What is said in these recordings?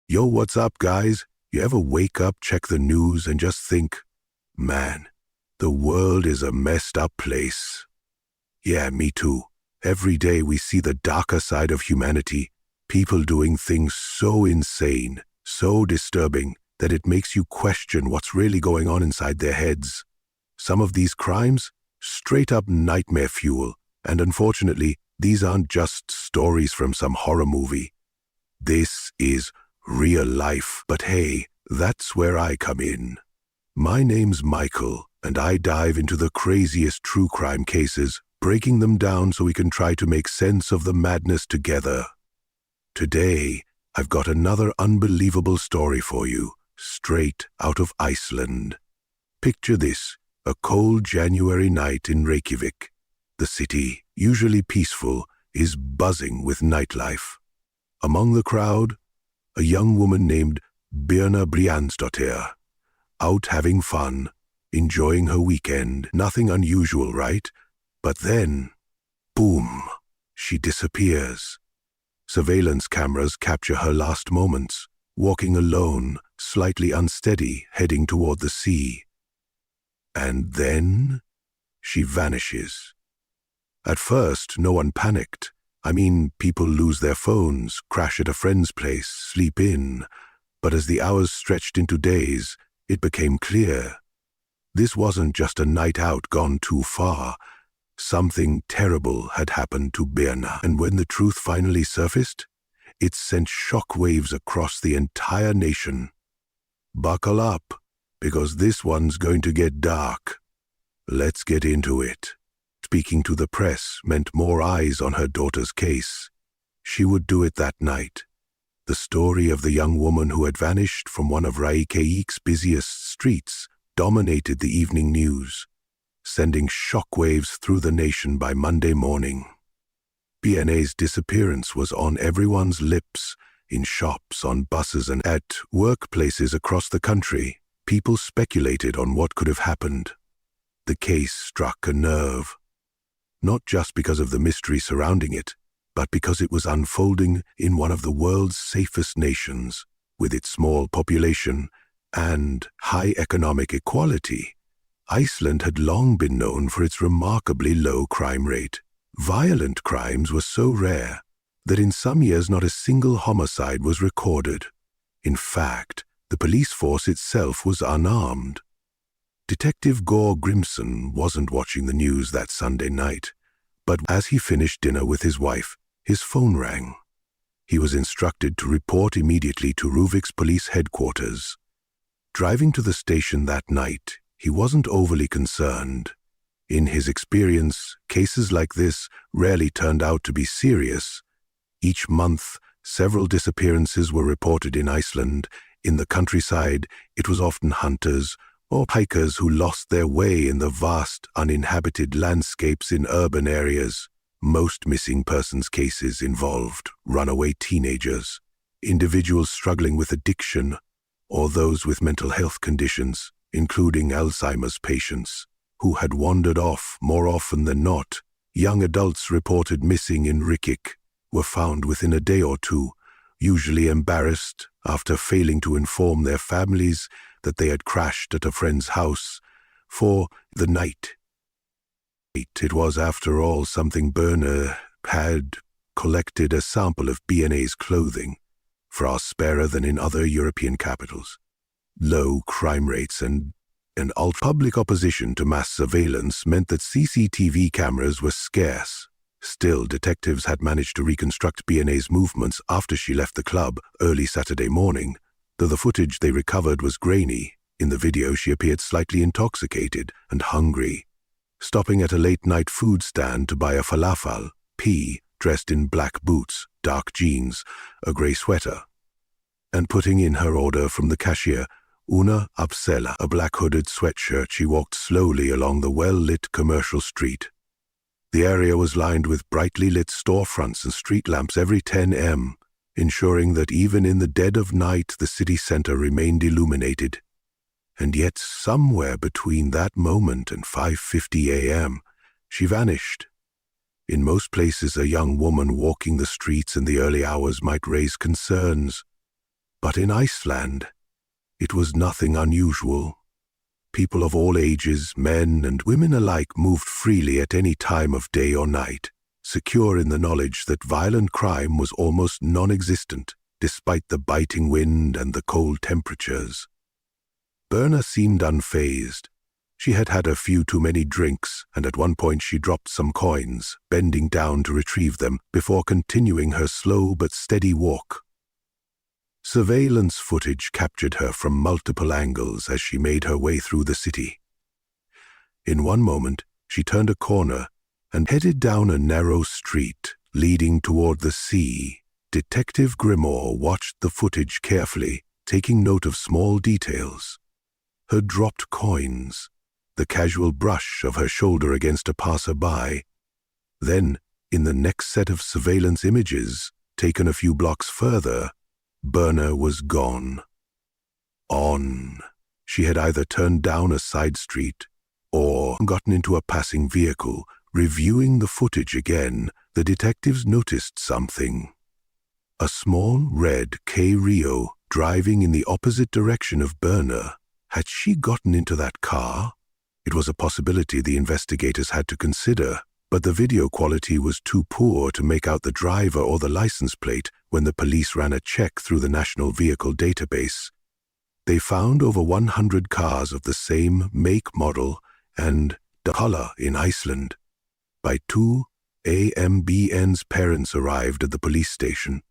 Yo, what's up, guys? You ever wake up, check the news, and just think, man, the world is a messed up place? Yeah, me too. Every day we see the darker side of humanity, people doing things so insane, so disturbing, that it makes you question what's really going on inside their heads. Some of these crimes, straight up nightmare fuel, and unfortunately, these aren't just stories from some horror movie. This is real life, but hey, that's where I come in. My name's Michael, and I dive into the craziest true crime cases, breaking them down so we can try to make sense of the madness together. Today, I've got another unbelievable story for you, straight out of Iceland. Picture this, a cold January night in Reykjavík. The city, usually peaceful, is buzzing with nightlife. Among the crowd, a young woman named Birna Brjánsdóttir, out having fun, enjoying her weekend. Nothing unusual, right? But then, boom, she disappears. Surveillance cameras capture her last moments, walking alone, slightly unsteady, heading toward the sea. And then, she vanishes. At first, no one panicked. People lose their phones, crash at a friend's place, sleep in. But as the hours stretched into days, it became clear. This wasn't just a night out gone too far. Something terrible had happened to Birna, and when the truth finally surfaced, it sent shockwaves across the entire nation. Buckle up, because this one's going to get dark. Let's get into it. Speaking to the press meant more eyes on her daughter's case. She would do it that night. The story of the young woman who had vanished from one of Reykjavík's busiest streets dominated the evening news, sending shockwaves through the nation by Monday morning. Birna's disappearance was on everyone's lips, in shops, on buses, and at workplaces across the country. People speculated on what could have happened. The case struck a nerve. Not just because of the mystery surrounding it, but because it was unfolding in one of the world's safest nations, with its small population and high economic equality. Iceland had long been known for its remarkably low crime rate. Violent crimes were so rare that in some years not a single homicide was recorded. In fact, the police force itself was unarmed. Detective Gore Grimson wasn't watching the news that Sunday night, but as he finished dinner with his wife, his phone rang. He was instructed to report immediately to Reykjavík's police headquarters. Driving to the station that night, he wasn't overly concerned. In his experience, cases like this rarely turned out to be serious. Each month, several disappearances were reported in Iceland. In the countryside, it was often hunters or hikers who lost their way in the vast, uninhabited landscapes in urban areas. Most missing persons cases involved runaway teenagers, individuals struggling with addiction, or those with mental health conditions, including Alzheimer's patients, who had wandered off more often than not. Young adults reported missing in Reykjavík were found within a day or two, usually embarrassed after failing to inform their families that they had crashed at a friend's house for the night. It was, after all, something Birna had collected a sample of Birna's clothing, far sparer than in other European capitals. Low crime rates and public opposition to mass surveillance meant that CCTV cameras were scarce. Still, detectives had managed to reconstruct Birna's movements after she left the club early Saturday morning. Though the footage they recovered was grainy, in the video she appeared slightly intoxicated and hungry, stopping at a late-night food stand to buy a falafel, dressed in black boots, dark jeans, a grey sweater, and putting in her order from the cashier, Una Apsela, a black-hooded sweatshirt. She walked slowly along the well-lit commercial street. The area was lined with brightly lit storefronts and street lamps every 10 m, ensuring that even in the dead of night the city center remained illuminated. And yet somewhere between that moment and 5:50 a.m., she vanished. In most places, a young woman walking the streets in the early hours might raise concerns. But in Iceland, it was nothing unusual. People of all ages, men and women alike, moved freely at any time of day or night, secure in the knowledge that violent crime was almost non-existent, despite the biting wind and the cold temperatures. Birna seemed unfazed. She had had a few too many drinks, and at one point she dropped some coins, bending down to retrieve them before continuing her slow but steady walk. Surveillance footage captured her from multiple angles as she made her way through the city. In one moment, she turned a corner and headed down a narrow street leading toward the sea. Detective Grimore watched the footage carefully, taking note of small details. Her dropped coins, the casual brush of her shoulder against a passerby. Then, in the next set of surveillance images, taken a few blocks further, Birna was gone. On. She had either turned down a side street or gotten into a passing vehicle. Reviewing the footage again, the detectives noticed something. A small red K Rio driving in the opposite direction of Birna. Had she gotten into that car? It was a possibility the investigators had to consider, but the video quality was too poor to make out the driver or the license plate when the police ran a check through the National Vehicle Database. They found over 100 cars of the same make, model, and color in Iceland. By 2 a.m. BN's parents arrived at the police station.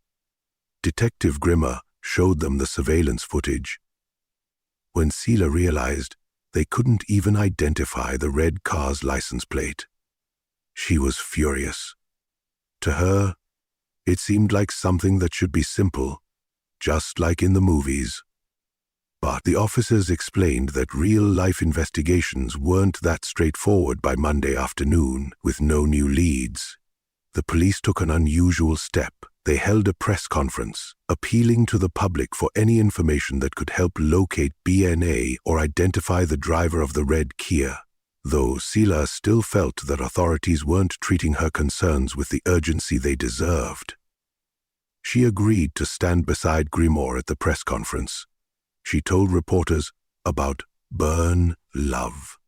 Detective Grimmer showed them the surveillance footage. When Sela realized they couldn't even identify the red car's license plate, she was furious. To her, it seemed like something that should be simple, just like in the movies. But the officers explained that real-life investigations weren't that straightforward by Monday afternoon, with no new leads. The police took an unusual step. They held a press conference, appealing to the public for any information that could help locate BNA or identify the driver of the red Kia, though Sela still felt that authorities weren't treating her concerns with the urgency they deserved. She agreed to stand beside Grimore at the press conference. She told reporters about Burn Love.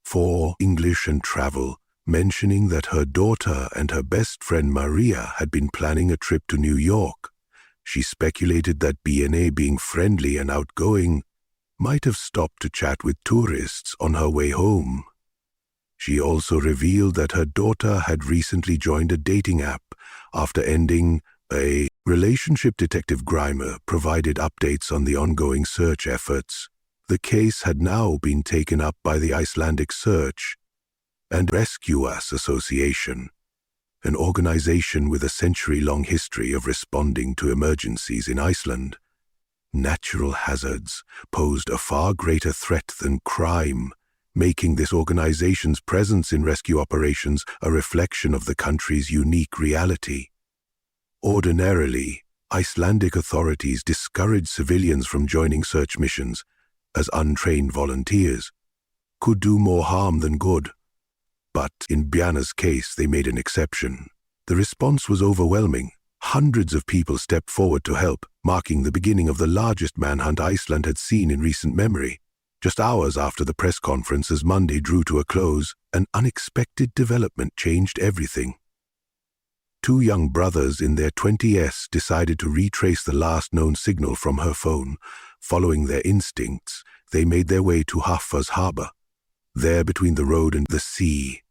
For English and travel, mentioning that her daughter and her best friend Maria had been planning a trip to New York. She speculated that BNA, being friendly and outgoing, might have stopped to chat with tourists on her way home. She also revealed that her daughter had recently joined a dating app after ending a relationship. Detective Grimer provided updates on the ongoing search efforts. The case had now been taken up by the Icelandic Search and Rescuers Association, an organization with a century-long history of responding to emergencies in Iceland. Natural hazards posed a far greater threat than crime, making this organization's presence in rescue operations a reflection of the country's unique reality. Ordinarily, Icelandic authorities discourage civilians from joining search missions, as untrained volunteers could do more harm than good. But in Bjarna's case, they made an exception. The response was overwhelming. Hundreds of people stepped forward to help, marking the beginning of the largest manhunt Iceland had seen in recent memory. Just hours after the press conference, as Monday drew to a close, an unexpected development changed everything. Two young brothers in their 20s decided to retrace the last known signal from her phone. Following their instincts, they made their way to Haffa's harbor. There, between the road and the sea,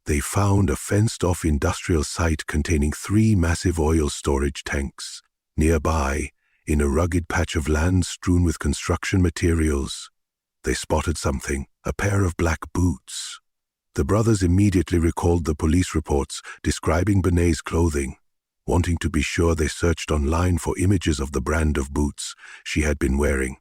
they found a fenced-off industrial site containing 3 massive oil storage tanks. Nearby, in a rugged patch of land strewn with construction materials, they spotted something, a pair of black boots. The brothers immediately recalled the police reports describing Bené's clothing. Wanting to be sure, they searched online for images of the brand of boots she had been wearing.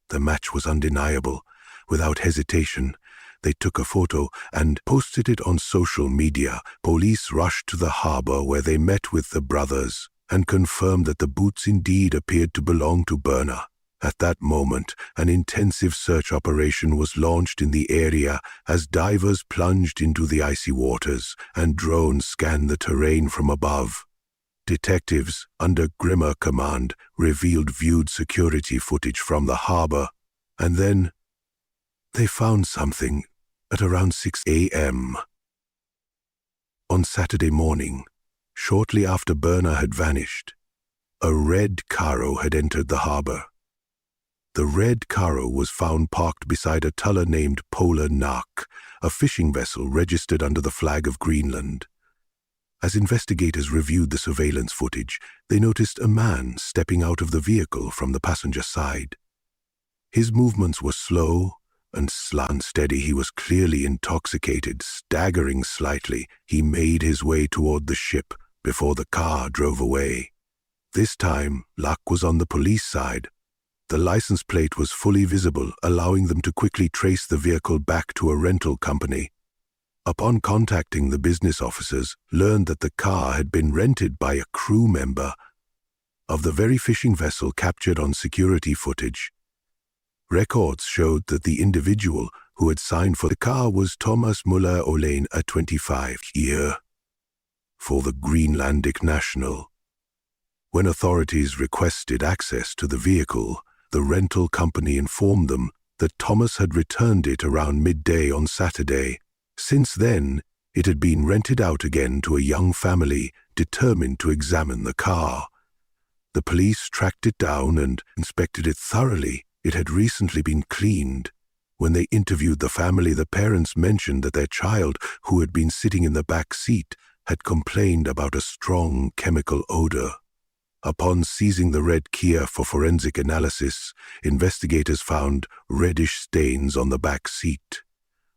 The match was undeniable. Without hesitation, they took a photo and posted it on social media. Police rushed to the harbor where they met with the brothers and confirmed that the boots indeed appeared to belong to Birna. At that moment, an intensive search operation was launched in the area as divers plunged into the icy waters and drones scanned the terrain from above. Detectives, under grimmer command, revealed viewed security footage from the harbor, and then they found something at around 6 a.m. On Saturday morning, shortly after Birna had vanished, a red carro had entered the harbor. The red carro was found parked beside a tuller named Polar Nak, a fishing vessel registered under the flag of Greenland. As investigators reviewed the surveillance footage, they noticed a man stepping out of the vehicle from the passenger side. His movements were slow and unsteady. He was clearly intoxicated. Staggering slightly, he made his way toward the ship before the car drove away. This time, luck was on the police side. The license plate was fully visible, allowing them to quickly trace the vehicle back to a rental company. Upon contacting the business officers, learned that the car had been rented by a crew member of the very fishing vessel captured on security footage. Records showed that the individual who had signed for the car was Thomas Møller Olsen, a 25-year for the Greenlandic national. When authorities requested access to the vehicle, the rental company informed them that Thomas had returned it around midday on Saturday. Since then, it had been rented out again to a young family determined to examine the car. The police tracked it down and inspected it thoroughly. It had recently been cleaned. When they interviewed the family, the parents mentioned that their child, who had been sitting in the back seat, had complained about a strong chemical odor. Upon seizing the red Kia for forensic analysis, investigators found reddish stains on the back seat.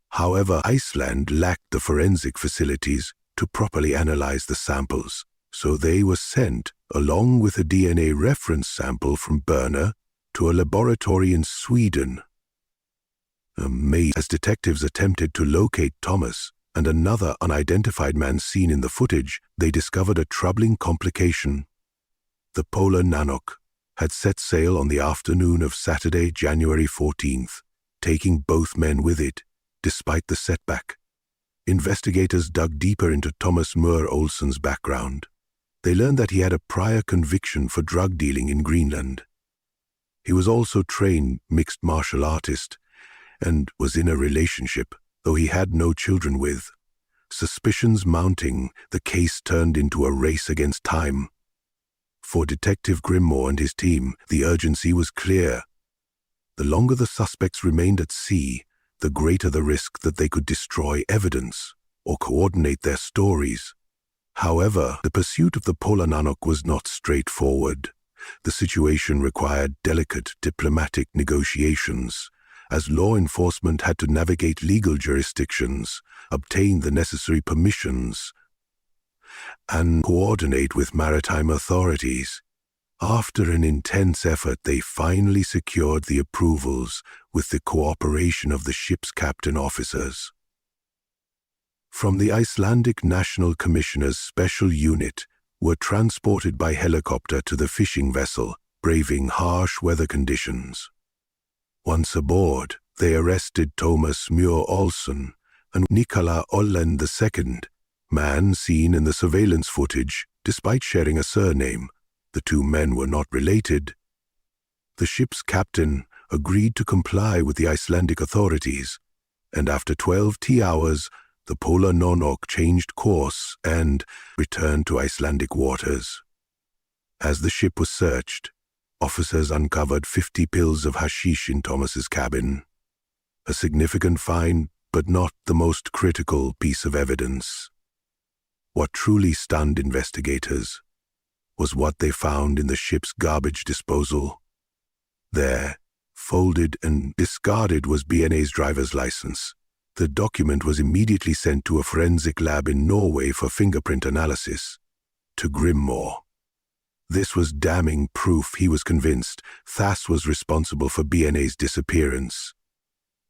However, Iceland lacked the forensic facilities to properly analyze the samples, so they were sent, along with a DNA reference sample from Birna, to a laboratory in Sweden. As detectives attempted to locate Thomas and another unidentified man seen in the footage, they discovered a troubling complication. The Polar Nanok had set sail on the afternoon of Saturday, January 14th, taking both men with it. Despite the setback, investigators dug deeper into Thomas Møller Olsen's background. They learned that he had a prior conviction for drug dealing in Greenland. He was also trained mixed martial artist and was in a relationship, though he had no children with. Suspicions mounting, the case turned into a race against time. For Detective Grimmore and his team, the urgency was clear. The longer the suspects remained at sea, the greater the risk that they could destroy evidence or coordinate their stories. However, the pursuit of the Polar Nanok was not straightforward. The situation required delicate diplomatic negotiations, as law enforcement had to navigate legal jurisdictions, obtain the necessary permissions, and coordinate with maritime authorities. After an intense effort, they finally secured the approvals with the cooperation of the ship's captain officers. From the Icelandic National Commissioner's special unit were transported by helicopter to the fishing vessel, braving harsh weather conditions. Once aboard, they arrested Thomas Møller Olsen and Nicola Ollen II, man seen in the surveillance footage. Despite sharing a surname, the two men were not related. The ship's captain agreed to comply with the Icelandic authorities, and after 12 hours, the Polar Nanok changed course and returned to Icelandic waters. As the ship was searched, officers uncovered 50 pills of hashish in Thomas's cabin. A significant find, but not the most critical piece of evidence. What truly stunned investigators was what they found in the ship's garbage disposal. There, folded and discarded, was BNA's driver's license. The document was immediately sent to a forensic lab in Norway for fingerprint analysis. To Grimmore, this was damning proof. He was convinced Thas was responsible for BNA's disappearance.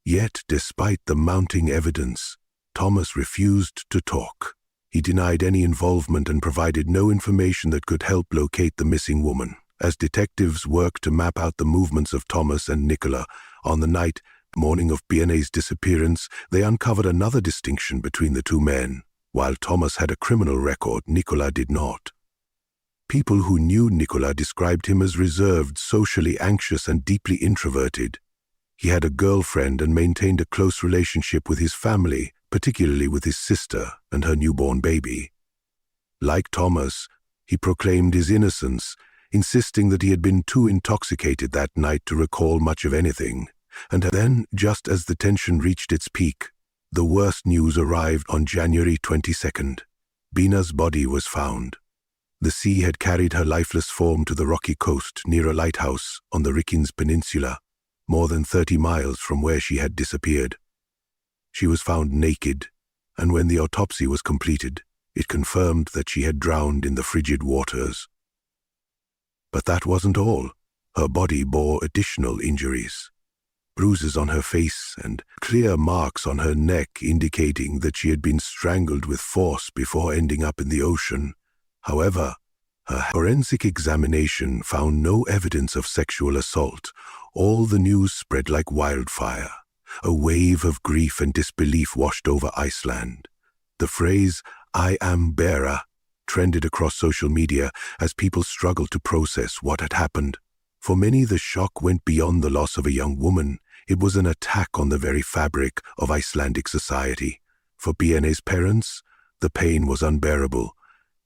Yet, despite the mounting evidence, Thomas refused to talk. He denied any involvement and provided no information that could help locate the missing woman. As detectives worked to map out the movements of Thomas and Nicola on the morning of BNA's disappearance, they uncovered another distinction between the two men. While Thomas had a criminal record, Nicola did not. People who knew Nikola described him as reserved, socially anxious, and deeply introverted. He had a girlfriend and maintained a close relationship with his family, particularly with his sister and her newborn baby. Like Thomas, he proclaimed his innocence, insisting that he had been too intoxicated that night to recall much of anything. And then, just as the tension reached its peak, the worst news arrived on January 22nd. Birna's body was found. The sea had carried her lifeless form to the rocky coast near a lighthouse on the Reykjavík Peninsula, more than 30 miles from where she had disappeared. She was found naked, and when the autopsy was completed, it confirmed that she had drowned in the frigid waters. But that wasn't all. Her body bore additional injuries. Bruises on her face and clear marks on her neck indicating that she had been strangled with force before ending up in the ocean. However, her forensic examination found no evidence of sexual assault. All the news spread like wildfire. A wave of grief and disbelief washed over Iceland. The phrase, "I am Birna," trended across social media as people struggled to process what had happened. For many, the shock went beyond the loss of a young woman. It was an attack on the very fabric of Icelandic society. For Birna's parents, the pain was unbearable.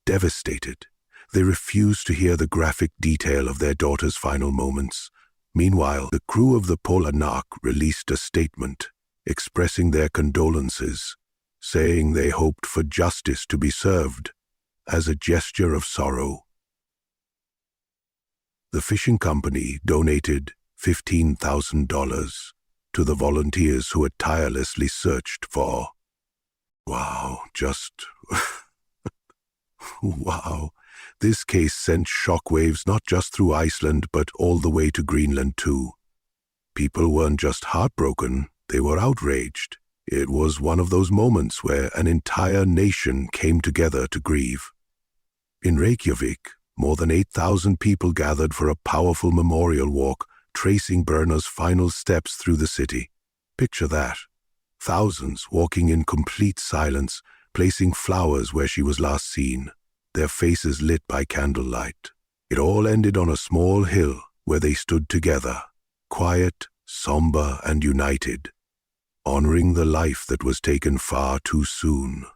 Devastated, they refused to hear the graphic detail of their daughter's final moments. Meanwhile, the crew of the Polar Nark released a statement expressing their condolences, saying they hoped for justice to be served as a gesture of sorrow. The fishing company donated $15,000 to the volunteers who had tirelessly searched for. Wow, wow. This case sent shockwaves not just through Iceland, but all the way to Greenland too. People weren't just heartbroken, they were outraged. It was one of those moments where an entire nation came together to grieve. In Reykjavík, more than 8,000 people gathered for a powerful memorial walk, tracing Birna's final steps through the city. Picture that. Thousands walking in complete silence, placing flowers where she was last seen, their faces lit by candlelight. It all ended on a small hill where they stood together, quiet, somber, and united, honoring the life that was taken far too soon.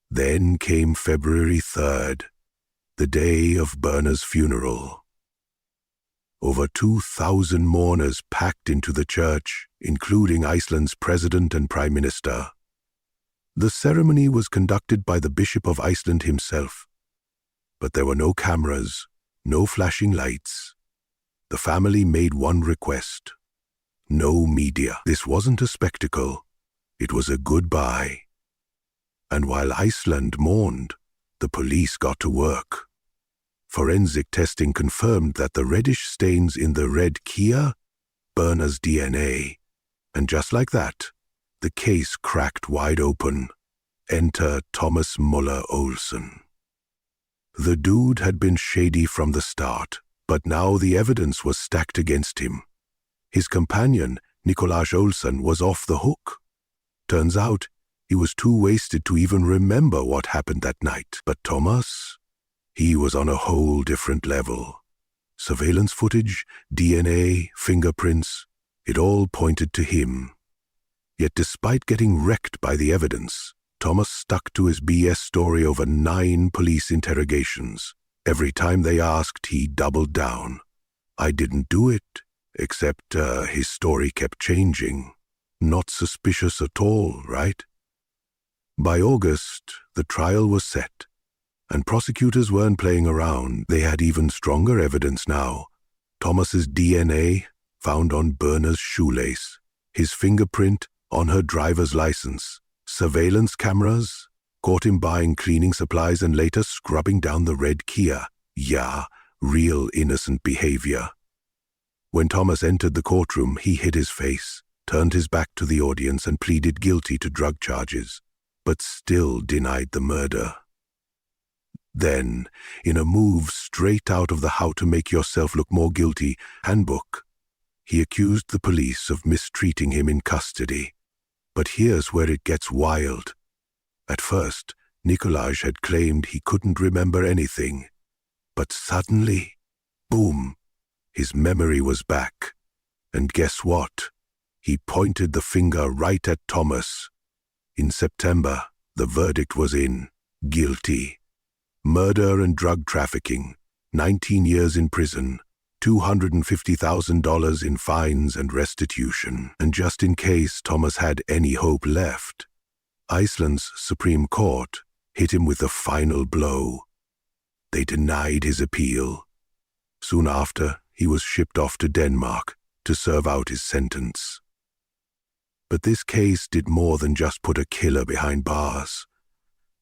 Then came February 3rd, the day of Birna's funeral. Over 2,000 mourners packed into the church, including Iceland's president and prime minister. The ceremony was conducted by the Bishop of Iceland himself, but there were no cameras, no flashing lights. The family made one request: no media. This wasn't a spectacle, it was a goodbye. And while Iceland mourned, the police got to work. Forensic testing confirmed that the reddish stains in the red Kia, Birna's DNA. And just like that, the case cracked wide open. Enter Thomas Møller Olsen. The dude had been shady from the start, but now the evidence was stacked against him. His companion, Møller Olsen, was off the hook. Turns out, he was too wasted to even remember what happened that night. But Thomas, he was on a whole different level. Surveillance footage, DNA, fingerprints, it all pointed to him. Yet despite getting wrecked by the evidence, Thomas stuck to his BS story over 9 police interrogations. Every time they asked, he doubled down. I didn't do it, except his story kept changing. Not suspicious at all, right? By August, the trial was set, and prosecutors weren't playing around. They had even stronger evidence now. Thomas's DNA found on Birna's shoelace, his fingerprint on her driver's license, surveillance cameras caught him buying cleaning supplies and later scrubbing down the red Kia. Yeah, real innocent behavior. When Thomas entered the courtroom, he hid his face, turned his back to the audience and pleaded guilty to drug charges, but still denied the murder. Then, in a move straight out of the How to Make Yourself Look More Guilty handbook, he accused the police of mistreating him in custody. But here's where it gets wild. At first, Nikolaj had claimed he couldn't remember anything. But suddenly, boom, his memory was back. And guess what? He pointed the finger right at Thomas. In September, the verdict was in. Guilty. Murder and drug trafficking, 19 years in prison, $250,000 in fines and restitution. And just in case Thomas had any hope left, Iceland's Supreme Court hit him with the final blow. They denied his appeal. Soon after, he was shipped off to Denmark to serve out his sentence. But this case did more than just put a killer behind bars.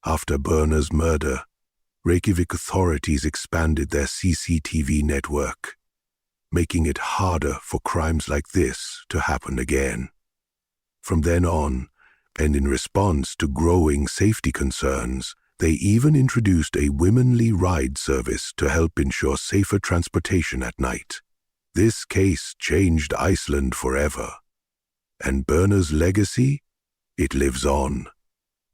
After Birna's murder, Reykjavík authorities expanded their CCTV network, making it harder for crimes like this to happen again. From then on, and in response to growing safety concerns, they even introduced a womenly ride service to help ensure safer transportation at night. This case changed Iceland forever. And Birna's legacy? It lives on.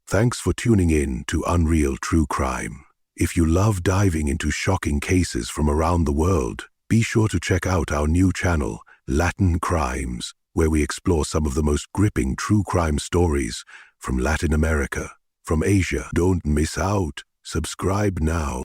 Thanks for tuning in to Unreal True Crime. If you love diving into shocking cases from around the world, be sure to check out our new channel, Latin Crimes, where we explore some of the most gripping true crime stories from Latin America, from Asia. Don't miss out. Subscribe now.